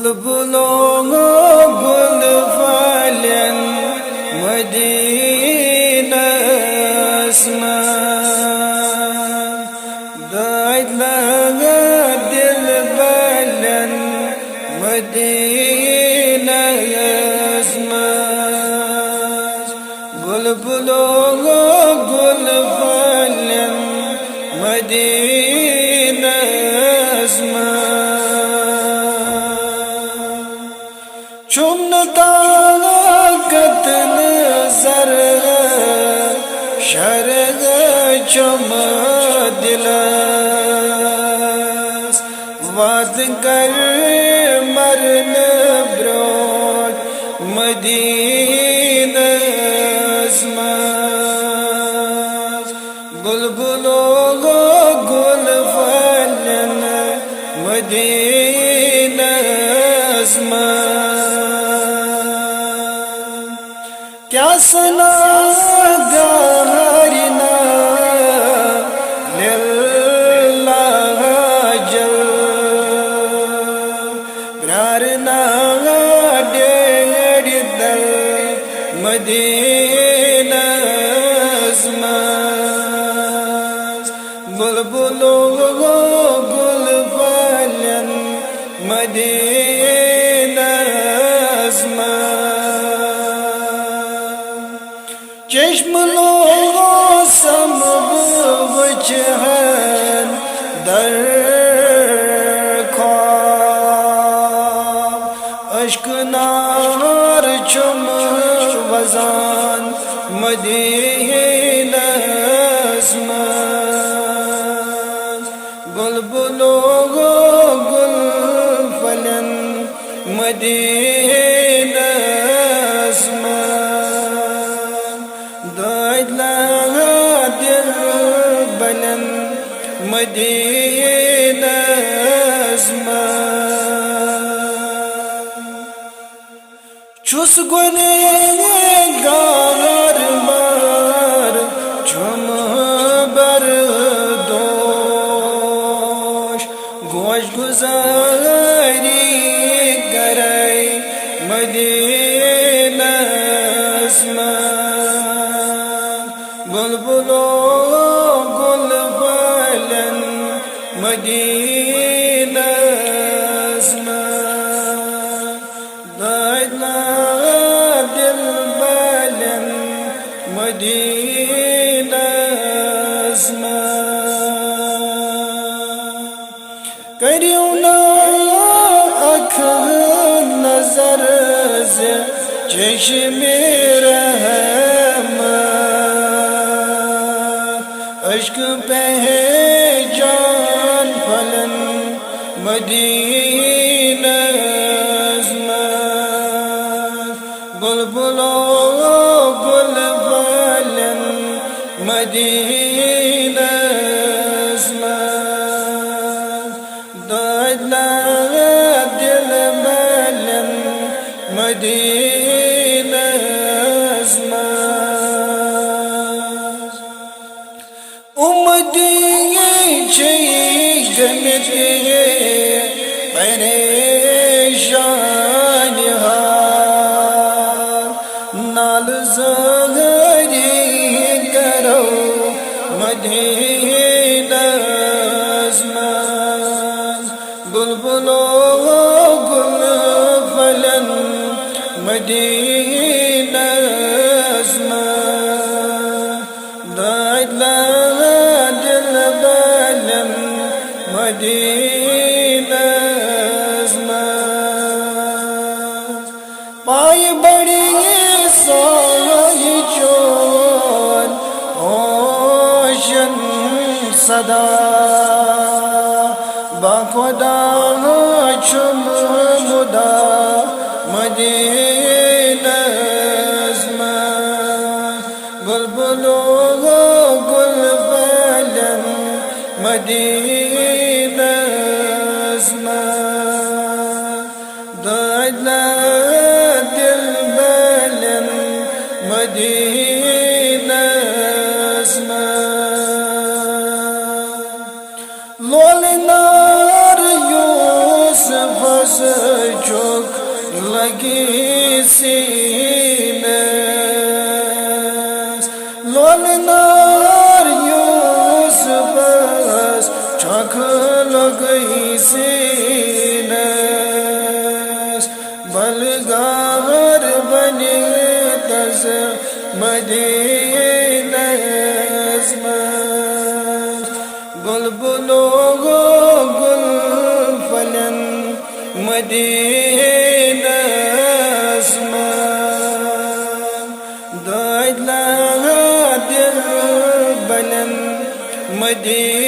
बुलबुलों गुल फलन मदीना आसमान दाद लगा दिल बलन मदीना आसमान बुलबुलों गुल फलन मदीना आसमान चुमता कतन सर शरग चुम दिलस वाद कर मरन ब्रोड मदीना आसमान बुलबुलों गुल फलन मदीना आसमान क्या सना गारिना लिल्लाह जल प्यारना डेढ़ दल मदीना आसमान बुलबुलों गुल फलन मदीना आसमान चश्म लोगों समझ हैं दर ख्वाब अश्क नार चुम वजान मदीना आसमान बुलबुलों गुल फलन मदीना आसमान दाद लगा दिल बलन मदीना आसमान चुस गुनहगार मार चुम बरदोश गोश गुजारी कराई मदीना आसमान बुलबुलों गुल फलन मदीना आसमान दाद लगा दिल बलन मदीना आसमान करियो ना अख नजर से चश्मे रहमत अश्क पहचान फलन मदीना आसमान बुलबुलों गुल फलन मदीना आसमान दाद लगा दिल बलन मदीना आसमान उम्मतिये गमते परेशान हाल नाल ज़गरी करो मदीना आसमान बुलबुलों गुल फलन मदीना आसमान दाद लगा दिल बलन मदीना आसमान पाए बड़ी सोई चोन ओशन सदा बाखुदा चुम मुदा मदीना आसमान बुलबुलों गुल फलन मदीना आसमान दाद लगा दिल बलन मदीना आसमान लोल नार यूसुफ जो lagi sines lolnar Yusufas çak lagi sines balgar bani taz Medine's mas bulbulo gul falan Medine's mas daidla dir balan Medine's